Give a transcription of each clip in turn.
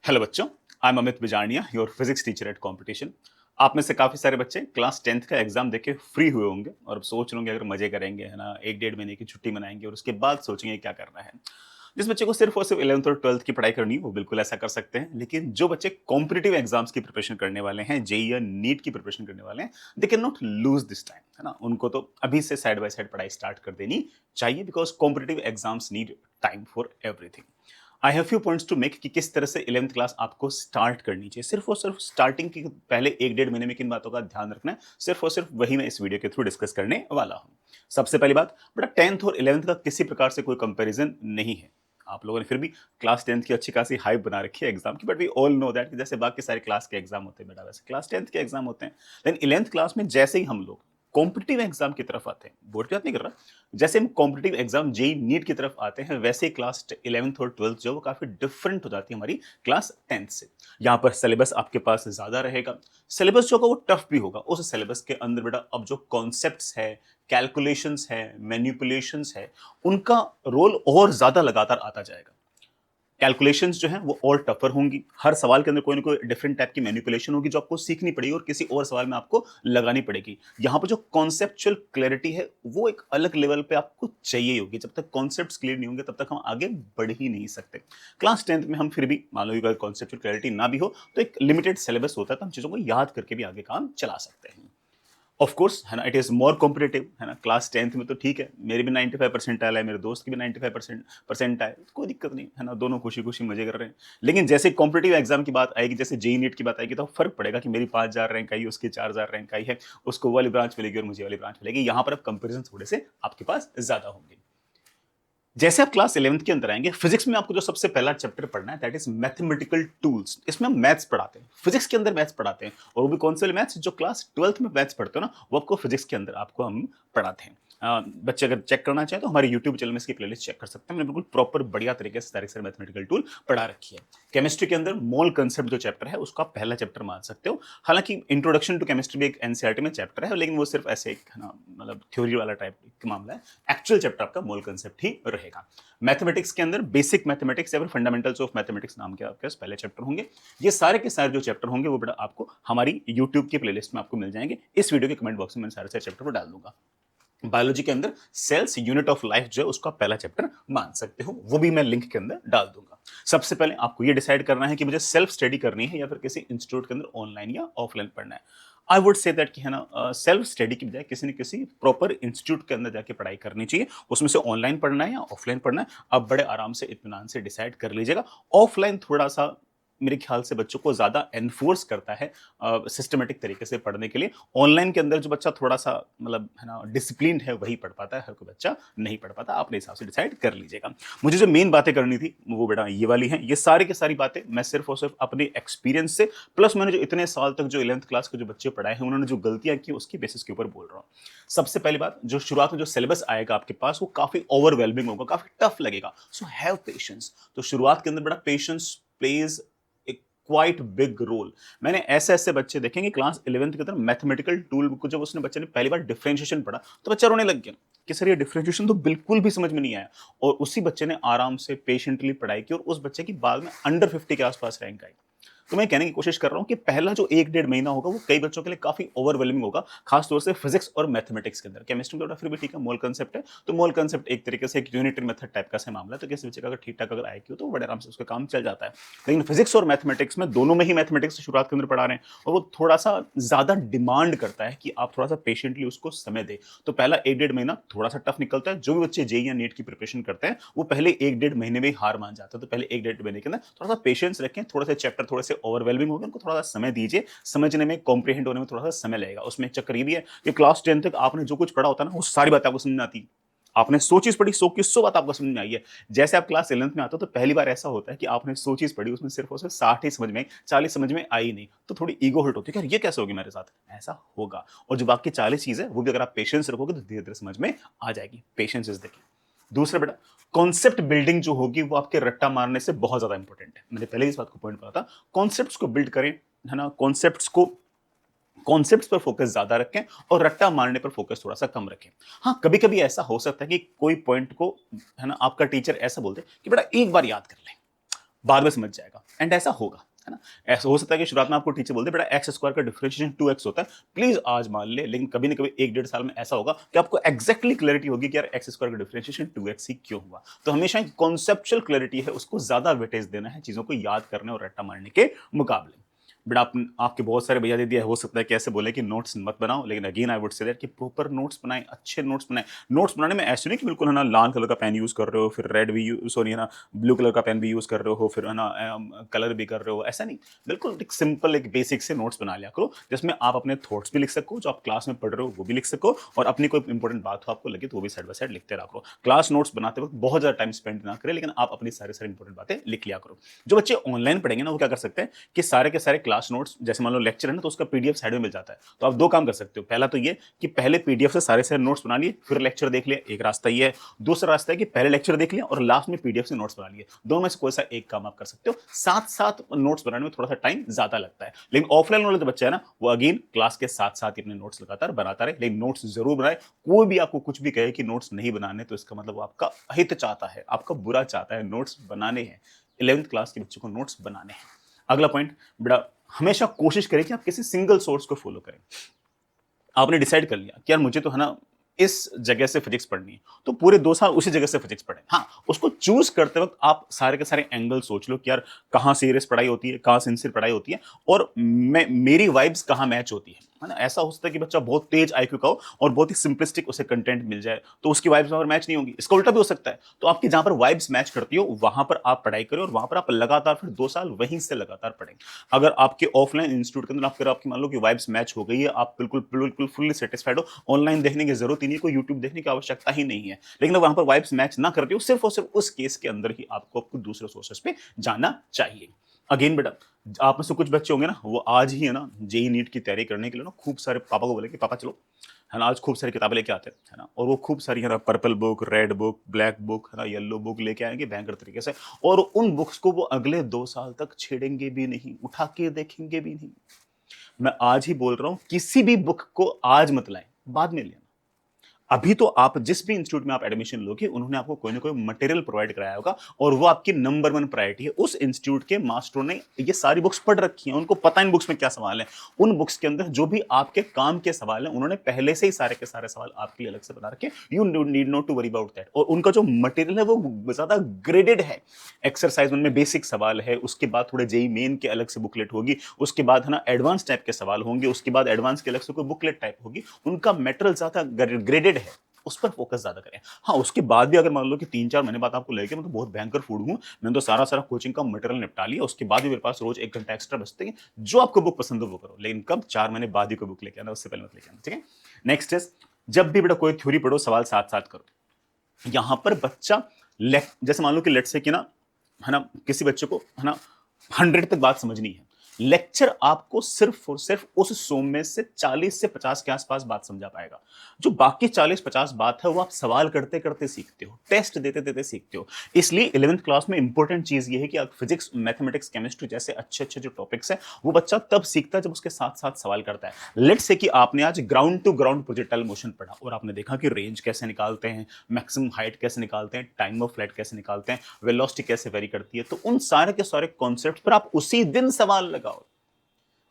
Hello बच्चों, I am Amit Bijarnia, your physics teacher at Competishun. आप में से काफी सारे बच्चे क्लास 10th का एग्जाम देके फ्री हुए होंगे और अब सोच रहे होंगे अगर मजे करेंगे, है ना, एक डेढ़ महीने की छुट्टी मनाएंगे और उसके बाद सोचेंगे क्या करना है। जिस बच्चे को सिर्फ और सिर्फ 11th और 12th की पढ़ाई करनी है वो बिल्कुल ऐसा कर सकते हैं, लेकिन जो बच्चे कॉम्पिटिटिव एग्जाम्स की प्रिपरेशन करने वाले हैं, जेई या नीट की प्रिपरेशन करने वाले हैं, they can not lose this time, है ना। उनको तो अभी से साइड बाय साइड पढ़ाई स्टार्ट कर देनी चाहिए, because competitive exams need time for everything. I have few points to make कि किस तरह से 11th क्लास आपको स्टार्ट करनी चाहिए। सिर्फ और सिर्फ स्टार्टिंग के पहले एक डेढ़ महीने में किन बातों का ध्यान रखना है, सिर्फ और सिर्फ वही मैं इस वीडियो के थ्रू डिस्कस करने वाला हूं। सबसे पहली बात, बेटा 10th और 11th का किसी प्रकार से कोई कंपैरिजन नहीं है। आप लोगों ने फिर भी क्लास 10th की अच्छी खासी हाइप बना रखी है एग्जाम की, but we all know that कि जैसे बाकी सारे क्लास के एग्जाम होते हैं बेटा, वैसे क्लास 10th के एग्जाम होते हैं। लेकिन 11th क्लास में जैसे ही हम लोग कॉम्पिटिटिव एग्जाम की तरफ आते हैं, बोर्ड की बात नहीं कर रहा, जैसे हम कॉम्पिटिटिव एग्जाम जेई नीट की तरफ आते हैं, वैसे क्लास 11th और 12th जो वो काफी डिफरेंट हो जाती है हमारी क्लास 10th से। यहाँ पर सिलेबस आपके पास ज्यादा रहेगा, सिलेबस जो होगा वो टफ भी होगा। उस सिलेबस के अंदर बेटा अब जो कॉन्सेप्ट्स है, कैलकुलेशंस है, मैनिपुलेशंस है, उनका रोल और ज्यादा लगातार आता जाएगा। कैलकुलेशंस जो हैं वो और टफर होंगी, हर सवाल के अंदर कोई ना कोई डिफरेंट टाइप की मैनिपुलेशन होगी जो आपको सीखनी पड़ेगी और किसी और सवाल में आपको लगानी पड़ेगी। यहाँ पर जो कॉन्सेप्चुअल क्लैरिटी है वो एक अलग लेवल पे आपको चाहिए होगी। जब तक कॉन्सेप्ट्स क्लियर नहीं होंगे तब तक हम आगे बढ़ ही नहीं सकते। क्लास 10th में हम फिर भी मान लो अगर कॉन्सेप्चुअल क्लैरिटी ना भी हो तो एक लिमिटेड सिलेबस होता है, तो हम चीजों को याद करके भी आगे काम चला सकते हैं। ऑफ कोर्स, है ना, इट इज मोर कॉम्पिटेटिव, है ना। क्लास 10th में तो ठीक है, मेरे भी 95 परसेंटाइल है, मेरे दोस्त की भी 95% परसेंट आए, कोई दिक्कत नहीं, है ना, दोनों खुशी खुशी मजे कर रहे हैं। लेकिन जैसे कॉम्पिटेटिव एग्जाम की बात आएगी, जैसे जेई नीट की बात आएगी, तो फर्क पड़ेगा कि मेरी 5,000 रैंक आई, उसकी 4,000 रैंक आई है, उसको वाली ब्रांच मिलेगी और मुझे वाली ब्रांच मिलेगी। यहाँ पर अब कंपेरिजन थोड़े से आपके पास ज्यादा होंगे। जैसे आप क्लास 11th के अंदर आएंगे, फिजिक्स में आपको जो सबसे पहला चैप्टर पढ़ना है दैट इज मैथमेटिकल टूल्स। इसमें हम मैथ्स पढ़ाते हैं, फिजिक्स के अंदर मैथ्स पढ़ाते हैं, और वो भी कौन से मैथ्स जो क्लास 12th में मैथ्स पढ़ते हो ना, वो आपको फिजिक्स के अंदर आपको हम पढ़ाते हैं। बच्चे अगर चेक करना चाहें तो हमारे यूट्यूब चैनल में इसकी प्लेलिस्ट चेक कर सकते हैं। मैंने बिल्कुल प्रॉपर बढ़िया तरीके से सारे सारे मैथमेटिकल टूल पढ़ा रखी है। केमिस्ट्री के अंदर मोल कंसेप्ट जो चैप्टर है उसका पहला चैप्टर मान सकते हो। हालांकि इंट्रोडक्शन टू केमिस्ट्री भी एक एनसीईआरटी में चैप्टर है, लेकिन वो सिर्फ ऐसे एक, है ना, मतलब थ्योरी वाला टाइप का मामला है। एक्चुअल चैप्टर आपका मोल कंसेप्ट ही रहेगा। मैथमेटिक्स के अंदर बेसिक मैथमेटिक्स या फिर फंडामेंटल्स ऑफ मैथमेटिक्स नाम के आपके पहले चैप्टर होंगे। ये सारे के सारे जो चैप्टर होंगे वो बेटा आपको हमारी यूट्यूब की प्लेलिस्ट में आपको मिल जाएंगे। इस वीडियो के कमेंट बॉक्स में मैं सारे सारे चैप्टर को डाल दूंगा। बायोलॉजी के अंदर सेल्स यूनिट ऑफ लाइफ जो है उसका पहला चैप्टर मान सकते हो, वो भी मैं लिंक के अंदर डाल दूंगा। सबसे पहले आपको ये डिसाइड करना है कि मुझे सेल्फ स्टडी करनी है या फिर किसी इंस्टीट्यूट के अंदर ऑनलाइन या ऑफलाइन पढ़ना है। आई वुड से दैट कि, है ना, सेल्फ स्टडी की बजाय किसी न किसी प्रॉपर इंस्टीट्यूट के अंदर जाके पढ़ाई करनी चाहिए। उसमें से ऑनलाइन पढ़ना है या ऑफलाइन पढ़ना है, आप बड़े आराम से इत्मीनान से डिसाइड कर लीजिएगा। ऑफलाइन थोड़ा सा मेरे ख्याल से बच्चों को ज्यादा एनफोर्स करता है सिस्टमेटिक तरीके से पढ़ने के लिए। ऑनलाइन के अंदर जो बच्चा थोड़ा सा, मतलब, है ना, डिसिप्लिन है वही पढ़ पाता है, हर कोई बच्चा नहीं पढ़ पाता। अपने हिसाब से डिसाइड कर लीजिएगा। मुझे जो मेन बातें करनी थी वो बेटा ये वाली हैं। ये सारी की सारी बातें मैं सिर्फ और सिर्फ अपने एक्सपीरियंस से, प्लस मैंने जो इतने साल तक जो 11th क्लास के जो बच्चे पढ़ाए हैं उन्होंने जो गलतियां की उसकी बेसिस के ऊपर बोल रहा हूँ। सबसे पहली बात, जो शुरुआत में जो सिलेबस आएगा आपके पास वो काफी ओवरवेलमिंग होगा, काफी टफ लगेगा। So have patience. तो शुरुआत के अंदर बड़ा patience plays quite big role. मैंने ऐसे ऐसे बच्चे देखेंगे क्लास 11th के अंदर मैथमेटिकल टूल को जब उसने बच्चे ने पहली बार डिफरेंशिएशन पढ़ा तो बच्चा रोने लग गया कि सर ये डिफरेंशिएशन तो बिल्कुल भी समझ में नहीं आया। और उसी बच्चे ने आराम से पेशेंटली पढ़ाई की और उस बच्चे की बाद में अंडर 50 के आसपास रैंक आई। तो मैं कहने की कोशिश कर रहा हूं कि पहला जो एक डेढ़ महीना होगा वो कई बच्चों के लिए काफी ओवरवेलमिंग होगा, खासतौर से फिजिक्स और मैथमेटिक्स के अंदर। केमिस्ट्री में फिर भी ठीक है, मोल कंसेप्ट है, तो मोल कंसेप्ट एक तरीके से एक यूनिटरी मेथड टाइप का मामला है, तो किसी बच्चे का अगर ठीक ठाक अगर आईक्यू तो बड़े आराम से उसका काम चल जाता है। लेकिन फिजिक्स और मैथमेटिक्स में दोनों में ही मैथमेटिक्स शुरुआत के अंदर पढ़ा रहे हैं और वो थोड़ा सा ज्यादा डिमांड करता है कि आप थोड़ा सा पेशेंटली उसको समय दे। तो पहला एक डेढ़ महीना थोड़ा सा टफ निकलता है। जो भी बच्चे जेई या नीट की प्रिपरेशन करते हैं वो पहले एक डेढ़ महीने में हार मान जाते हैं। तो पहले एक डेढ़ महीने के अंदर थोड़ा सा पेशेंस रखें, थोड़े से चैप्टर थोड़े से ओवरवेलमिंग हो गए उनको थोड़ा सा समय दीजिए, समझने में, कॉम्प्रिहेंड होने में थोड़ा सा समय लगेगा। उसमें एक चक्कर ये भी है कि क्लास 10 तक आपने जो कुछ पढ़ा होता है ना वो सारी बातें आपको समझ में आती है। आपने 100 चीज पढ़ी, 100 की 100 बात आपको समझ में आई है। जैसे आप क्लास 11th में आते हो तो पहली बार ऐसा होता है कि आपने 100 चीज पढ़ी, उसमें सिर्फ और सिर्फ 60 ही समझ में आई, 40 समझ में आई नहीं, तो थोड़ी ईगो हर्ट होती है कि यार ये कैसे होगी मेरे साथ। ऐसा होगा, और जो बाकी 40 चीज है वो भी अगर आप पेशेंस रखोगे तो धीरे धीरे समझ में आ जाएगी। Patience is the key. दूसरा बेटा, कॉन्सेप्ट बिल्डिंग जो होगी वो आपके रट्टा मारने से बहुत ज्यादा इंपॉर्टेंट है। मैंने पहले इस बात को पॉइंट करा था। कॉन्सेप्ट्स को बिल्ड करें, है ना, कॉन्सेप्ट्स पर फोकस ज्यादा रखें और रट्टा मारने पर फोकस थोड़ा सा कम रखें। हाँ, कभी कभी ऐसा हो सकता है कि कोई पॉइंट को, है ना, आपका टीचर ऐसा बोलते कि बेटा एक बार याद कर ले, बाद में समझ जाएगा। एंड ऐसा होगा, है ना? ऐसा हो सकता है कि शुरुआत में आपको टीचर बोल दे बेटा एक्स स्क्वायर का डिफरेंशिएशन 2x होता है, प्लीज आज मान ले, लेकिन कभी ना कभी 1 डेढ़ साल में ऐसा होगा कि आपको एग्जैक्टली क्लैरिटी होगी कि यार एक्स स्क्वायर का डिफरेंशिएशन 2x ही क्यों हुआ। तो हमेशा एक कॉन्सेप्चुअल क्लैरिटी है, उसको ज्यादा वेटेज देना है चीजों को याद करने और रट्टा मारने के मुकाबले। बट आप आपके बहुत सारे भैया दीदी हो सकता है कि ऐसे बोले कि नोट्स मत बनाओ, लेकिन again I would say that कि प्रॉपर नोट्स बनाएं, अच्छे नोट्स बनाएं। नोट्स बनाने में ऐसे नहीं कि बिल्कुल है ना लाल कलर का पेन यूज कर रहे हो, फिर रेड भी सॉरी है ना ब्लू कलर का पेन भी यूज कर रहे हो, फिर है ना कलर भी कर रहे हो, ऐसा नहीं। बिल्कुल एक सिंपल एक बेसिक से नोट्स बना लिया करो, जिसमें आप अपने थॉट्स भी लिख सको, जो आप क्लास में पढ़ रहे हो वो भी लिख सको, और अपनी कोई इंपॉर्टेंट बात हो आपको लगे तो वो भी साइड बाय साइड लिखते रहा करो। क्लास नोट्स बनाते वक्त बहुत ज्यादा टाइम स्पेंड ना करें, लेकिन आप अपनी सारी सारी इंपॉर्टेंट बातें लिख लिया करो। जो बच्चे ऑनलाइन पढ़ेंगे ना वो क्या कर सकते हैं कि सारे के सारे क्लास नोट्स, जैसे मान लो लेक्चर है ना तो उसका पीडीएफ साइड में मिल जाता है, तो आप दो काम कर सकते हो। पहला तो ये कि पहले पीडीएफ से सारे सारे नोट्स बना लिए, फिर लेक्चर देख लिया, एक रास्ता ये है। दूसरा रास्ता है कि पहले लेक्चर देख लिया और लास्ट में पीडीएफ से नोट्स बना लिए। दोनों में से कोई सा एक काम आप कर सकते हो। साथ साथ नोट्स बनाने में थोड़ा सा टाइम ज्यादा लगता है, लेकिन ऑफलाइन वाले जो बच्चा है ना वो अगेन क्लास के साथ साथ ही अपने नोट्स लगातार बनाता रहे, लेकिन नोट्स जरूर बनाए। कोई भी आपको कुछ भी कहे कि नोट्स नहीं बनाने, तो इसका मतलब वो आपका हित चाहता है, आपका बुरा चाहता है। नोट्स बनाने हैं, 11th क्लास के बच्चों को नोट्स बनाने हैं। अगला पॉइंट, बड़ा हमेशा कोशिश करें कि आप किसी सिंगल सोर्स को फॉलो करें। आपने डिसाइड कर लिया कि यार मुझे तो है ना इस जगह से फिजिक्स पढ़नी है, तो पूरे 2 साल उसी जगह से फिजिक्स पढ़ें। हाँ, उसको चूज करते वक्त आप सारे के सारे एंगल सोच लो कि यार कहाँ सीरियस पढ़ाई होती है, कहाँ सिंसियर पढ़ाई होती है, और मेरी वाइब्स कहाँ मैच होती है ना? ऐसा हो सकता है कि बच्चा बहुत तेज आईक्यू का हो और बहुत ही सिंपलिस्टिक उसे कंटेंट मिल जाए, तो उसकी वाइब्स वहां पर मैच नहीं होंगी। इसका उल्टा भी हो सकता है। तो आपकी जहां पर वाइब्स मैच करती हो वहां पर आप पढ़ाई करें, और वहां पर आप लगातार फिर 2 साल वहीं से लगातार पढ़ें। अगर आपके ऑफलाइन इंस्टीट्यूट के अंदर आपकी मान लो कि वाइब्स मैच हो गई है, आप बिल्कुल बिल्कुल फुल्ली सेटिस्फाइड हो, ऑनलाइन देखने की जरूरत ही नहीं, कोई यूट्यूब देखने की आवश्यकता ही नहीं है, लेकिन वहां पर वाइब्स मैच ना करती हो, सिर्फ और सिर्फ उस केस के अंदर ही आपको दूसरे सोर्सेस पे जाना चाहिए। अगेन बेटा, आप में से कुछ बच्चे होंगे ना वो आज ही है ना जेई नीट की तैयारी करने के लिए ना खूब सारे पापा को बोले कि पापा चलो, है ना आज खूब सारी किताबें लेके आते हैं, है ना, और वो खूब सारी है ना purple book, red book, black book, है ना, येलो बुक लेके आएंगे भयंकर तरीके से, और उन बुक्स को वो अगले 2 साल तक छेड़ेंगे भी नहीं, उठा के देखेंगे भी नहीं। मैं आज ही बोल रहा हूं किसी भी बुक को आज मत लाएं, बाद में लेना। अभी तो आप जिस भी इंस्टीट्यूट में आप एडमिशन लोगे उन्होंने आपको कोई ना कोई मटेरियल प्रोवाइड कराया होगा, और वो आपकी नंबर 1 प्रायोरिटी है। उस इंस्टीट्यूट के मास्टरों ने ये सारी बुक्स पढ़ रखी हैं, उनको पता है इन बुक्स में क्या सवाल है। उन बुक्स के अंदर जो भी आपके काम के सवाल हैं उन्होंने पहले से ही सारे के सारे सवाल आपके लिए अलग से बना रखे। You need not to worry about that. और उनका जो मटेरियल है वो ज्यादा ग्रेडेड है। एक्सरसाइज उनमें बेसिक सवाल है, उसके बाद थोड़े जेई मेन के अलग से बुकलेट होगी, उसके बाद है ना एडवांस टाइप के सवाल होंगे, उसके बाद एडवांस के अलग से कोई बुकलेट टाइप होगी। उनका मटेरियल ज्यादा ग्रेडेड है, उस पर फोकस ज्यादा करें। हाँ, उसके बाद भी अगर मान लो कि 3-4 महीने बाद आपको लगे मैं तो बहुत भयंकर फूड हूँ, मैंने तो सारा सारा कोचिंग का मटेरियल निपटा लिया, उसके बाद भी मेरे पास रोज 1 घंटा एक्स्ट्रा बचते हैं, जो आपको बुक पसंद हो वो करो, लेकिन कब 4 महीने बाद ही कोई बुक लेके आना, उससे पहले मत लेके आना, ठीक है। नेक्स्ट इज, जब भी बेटा कोई थ्योरी पढ़ो सवाल साथ साथ करो। यहां पर बच्चा जैसे मान लो कि लेट से कि ना, है ना, किसी बच्चे को है ना 100 तक बात समझनी है, लेक्चर आपको सिर्फ और सिर्फ उस 100 में से 40 से 50 के आसपास बात समझा पाएगा। जो बाकी 40-50 बात है वो आप सवाल करते करते सीखते हो, टेस्ट देते देते सीखते हो। इसलिए 11th क्लास में इंपॉर्टेंट चीज ये है कि आप फिजिक्स, मैथमेटिक्स, केमिस्ट्री जैसे अच्छे अच्छे जो टॉपिक्स हैं वो बच्चा तब सीखता है जब उसके साथ साथ सवाल करता है। लेट्स से कि आपने आज ground to ground projectile motion पढ़ा और आपने देखा कि रेंज कैसे निकालते हैं, मैक्सिमम हाइट कैसे निकालते हैं, टाइम ऑफ फ्लाइट कैसे निकालते हैं, वेलोसिटी कैसे वेरी करती है, तो उन सारे के सारे कॉन्सेप्ट पर आप उसी दिन सवाल लगाओ।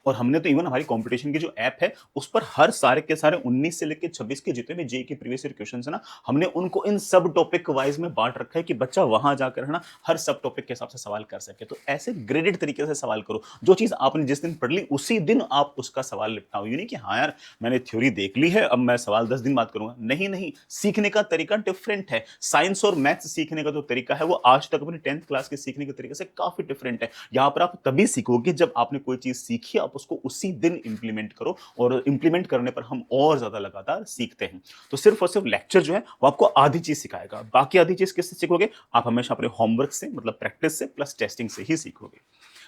और हमने तो इवन हमारी कंपटीशन की जो ऐप है उस पर हर सारे के सारे 19 से लेकर 26 के जितने भी जेई के प्रीवियस ईयर क्वेश्चंस है ना, हमने उनको इन सब टॉपिक वाइज में बांट रखा है कि बच्चा वहां जाकर है ना हर सब टॉपिक के हिसाब से सवाल कर सके। तो ऐसे ग्रेडेड तरीके से सवाल करो, जो चीज आपने जिस दिन पढ़ ली उसी दिन आप उसका सवाल निपटाओ। ये नहीं कि हाँ यार मैंने थ्योरी देख ली है अब मैं सवाल 10 दिन बाद करूंगा, नहीं नहीं, सीखने का तरीका डिफरेंट है। साइंस और मैथ्स सीखने का जो तरीका है वो आज तक अपनी 10th क्लास के सीखने के तरीके से काफी डिफरेंट है। यहाँ पर आप तभी सीखोगे जब आपने कोई चीज सीखी, आप उसको उसी दिन इंप्लीमेंट करो, और इंप्लीमेंट करने पर हम और ज्यादा लगातार सीखते हैं। तो सिर्फ और सिर्फ लेक्चर जो है वो आपको आधी चीज सिखाएगा, बाकी आधी चीज किससे सीखोगे? आप हमेशा अपने होमवर्क से, मतलब प्रैक्टिस से प्लस टेस्टिंग से ही सीखोगे।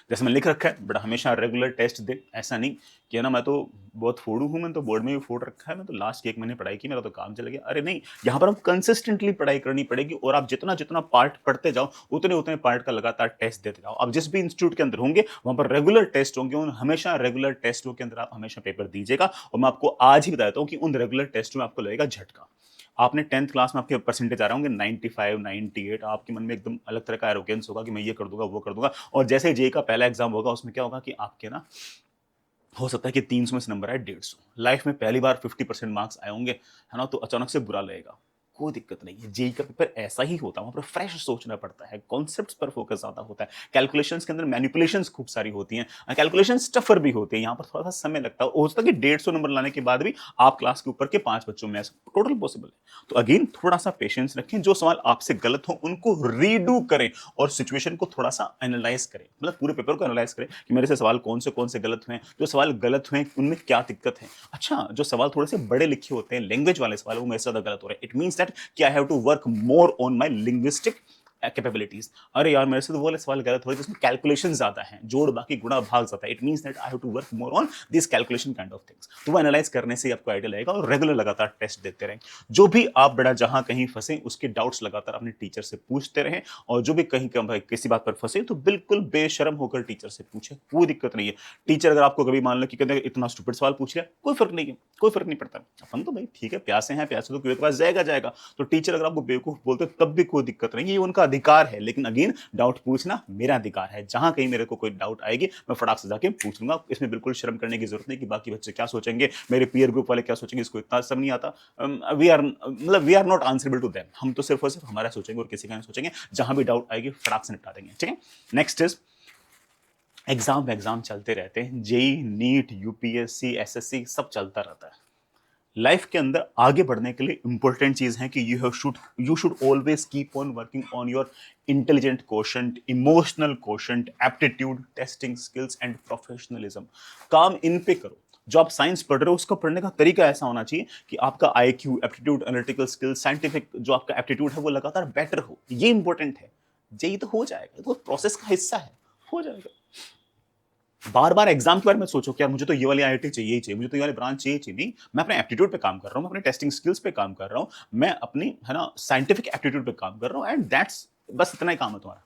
जैसे मैं लिख रखा है बड़ा हमेशा रेगुलर टेस्ट दे, ऐसा नहीं कि ना मैं तो बहुत फोड़ू हूं, मैं तो बोर्ड में भी फोड़ रखा है, मैं तो लास्ट 1 महीने पढ़ाई की, मेरा तो काम चला गया। अरे नहीं, यहाँ पर हम कंसिस्टेंटली पढ़ाई करनी पड़ेगी, और आप जितना जितना पार्ट पढ़ते जाओ उतने उतने पार्ट का लगातार टेस्ट देते जाओ। आप जिस भी इंस्टीट्यूट के अंदर होंगे वहां पर रेगुलर टेस्ट होंगे, उन हमेशा रेगुलर टेस्टों के अंदर आप हमेशा पेपर दीजिएगा। और मैं आपको आज ही बताता हूँ कि उन रेगुलर टेस्ट में आपको लगेगा झटका। आपने 10th क्लास में आपके परसेंटेज आ रहे होंगे 95, 98, आपके मन में एकदम अलग तरह का एरोगेंस होगा कि मैं ये कर दूंगा, वो कर दूंगा। और जैसे जेईई का पहला एग्जाम होगा, उसमें क्या होगा कि आपके ना हो सकता है कि 300 में से नंबर आए 150। लाइफ में पहली बार 50% मार्क्स आए होंगे, है ना? तो अचानक से बुरा लगेगा। कोई दिक्कत नहीं है, जेईई का पेपर ऐसा ही होता है, वहां पर फ्रेश सोचना पड़ता है, कॉन्सेप्ट्स पर फोकस ज्यादा होता है, कैलकुलेशंस के अंदर मैनिपुलेशंस खूब सारी होती हैं, कैलकुलेशंस टफर भी होती है, यहाँ पर थोड़ा सा समय लगता है। हो सकता है कि 150 नंबर लाने के बाद भी आप क्लास के ऊपर के 5 बच्चों में, ऐसा टोटल पॉसिबल है। तो अगेन थोड़ा सा पेशेंस रखें, जो सवाल आपसे गलत हो उनको रीडू करें और सिचुएशन को थोड़ा सा एनालाइज करें, मतलब पूरे पेपर को एनालाइज करें कि मेरे से सवाल कौन से गलत हुए हैं, जो सवाल गलत हुए हैं उनमें क्या दिक्कत है। अच्छा, जो सवाल थोड़े से बड़े लिखे होते हैं, लैंग्वेज वाले सवाल, वो मेरे से ज्यादा गलत हो रहे हैं, इट मींस दैट कि I have to work more on my linguistic capabilities. अरे यार, मेरे से तो वो वाले सवाल गलत हो रहे हैं जिसमें कैलकुलेशन ज्यादा है, जोड़ बाकी गुणा भाग ज्यादा है, it means that I have to work more on this calculation kind of things. तो वो एनालाइज करने से आपको आइडिया लगेगा, और रेगुलर लगातार टेस्ट देते रहें। जो भी आप बड़ा जहां कहीं फंसे, उसके डाउट्स लगातार अपने टीचर से पूछते रहें, और जो भी कहीं किसी बात पर फंसे तो बिल्कुल बेशर्म होकर टीचर से पूछे, कोई दिक्कत नहीं है। टीचर अगर आपको कभी मान लो कि कहते हैं इतना स्टूपिड सवाल पूछ लिया, कोई फर्क नहीं है, कोई फर्क नहीं पड़ता। अपन तो भाई ठीक है, प्यासे हैं, प्यासे तो के पास जाएगा जाएगा। तो टीचर अगर आपको बेवकूफ बोलते तब भी कोई दिक्कत नहीं है, ये उनका अधिकार है। लेकिन अगेन, डाउट पूछना मेरा अधिकार है, जहां कहीं मेरे को कोई डाउट आएगी मैं फटाक से जाके पूछ लूंगा। इसमें बिल्कुल शर्म करने की जरूरत नहीं कि बाकी बच्चे क्या सोचेंगे, मेरे पीयर ग्रुप वाले क्या सोचेंगे, इसको इतना सब नहीं आता। We are not answerable to them, हम तो सिर्फ और सिर्फ हमारा सोचेंगे और किसी का नहीं सोचेंगे। जहां भी डाउट आएगी फटाक से निपटा देंगे, ठीक है। नेक्स्ट इज एग्जाम चलते रहते हैं, जेई, नीट, यूपीएससी, एसएससी, सब चलता रहता है। लाइफ के अंदर आगे बढ़ने के लिए इंपॉर्टेंट चीज है कि you should always keep on working on your intelligent quotient, emotional quotient, aptitude, testing skills and professionalism. काम इन पे करो। जो आप साइंस पढ़ रहे हो उसका पढ़ने का तरीका ऐसा होना चाहिए कि आपका IQ, aptitude, analytical skills, scientific जो आपका एप्टीट्यूड है वो लगातार बेटर हो। ये इंपॉर्टेंट है। जेई तो हो जाएगा, तो प्रोसेस का हिस्सा है, हो जाएगा। बार बार एग्जाम के बारे में सोचो कि यार मुझे तो ये वाली आईआईटी चाहिए ही चाहिए, मुझे तो ये वाली ब्रांच चाहिए चाहिए, नहीं। मैं अपने एप्टीट्यूड पे काम कर रहा हूँ, मैं अपने टेस्टिंग स्किल्स पे काम कर रहा हूँ, मैं अपनी, है ना, साइंटिफिक एप्टीट्यूड पे काम कर रहा हूँ, एंड दैट्स, बस इतना ही काम है तुम्हारा।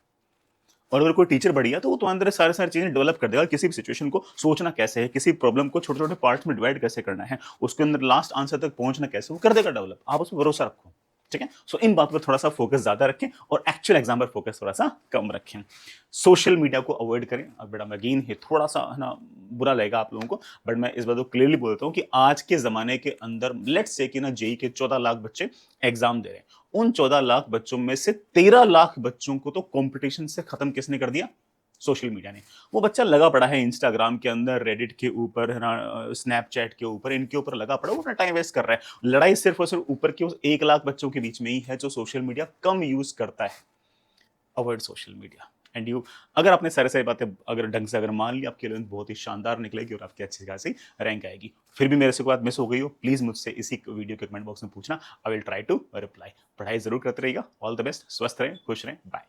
और अगर कोई टीचर बढ़िया तो वो तुम्हारे अंदर सारे सारी चीजें डेवलप कर देगा, किसी भी सिचुएशन को सोचना कैसे है, किसी प्रॉब्लम को छोटे छोटे पार्ट्स में डिवाइड कैसे करना है, उसके अंदर लास्ट आंसर तक पहुंचना कैसे, वो कर देगा डेवलप। आप उस पर भरोसा रखो, ठीक है। सो इन बात पर थोड़ा सा फोकस ज्यादा रखें और एक्चुअल एग्जाम पर फोकस थोड़ा सा कम रखें। सोशल मीडिया को अवॉइड करें। अब बेटा अगेन है, थोड़ा सा, है ना, बुरा लगेगा आप लोगों को, बट मैं इस बात को क्लियरली बोलता हूँ कि आज के जमाने के अंदर लेट्स से कि ना जेई के 14 लाख बच्चे एग्जाम दे रहे हैं, उन 14 लाख बच्चों में से 13 लाख बच्चों को तो कंपटीशन से खत्म किसने कर दिया? सोशल मीडिया ने। वो बच्चा लगा पड़ा है इंस्टाग्राम के अंदर, रेडिट के ऊपर, है ना, स्नैपचैट के ऊपर, इनके ऊपर लगा पड़ा, वो अपना टाइम वेस्ट कर रहा है। लड़ाई सिर्फ और सिर्फ ऊपर के उस 1 लाख बच्चों के बीच में ही है जो सोशल मीडिया कम यूज करता है। Avoid social media and you. अगर आपने सारे सारी बातें अगर ढंग से अगर मान ली, आपके लिए बहुत ही शानदार निकलेगी और आपकी अच्छी खासी रैंक आएगी। फिर भी मेरे से कोई बात मिस हो गई हो, प्लीज मुझसे इसी वीडियो के कमेंट बॉक्स में पूछना, I will try to reply. पढ़ाई जरूर करते रहिएगा। ऑल द बेस्ट, स्वस्थ रहें, खुश रहें, बाय।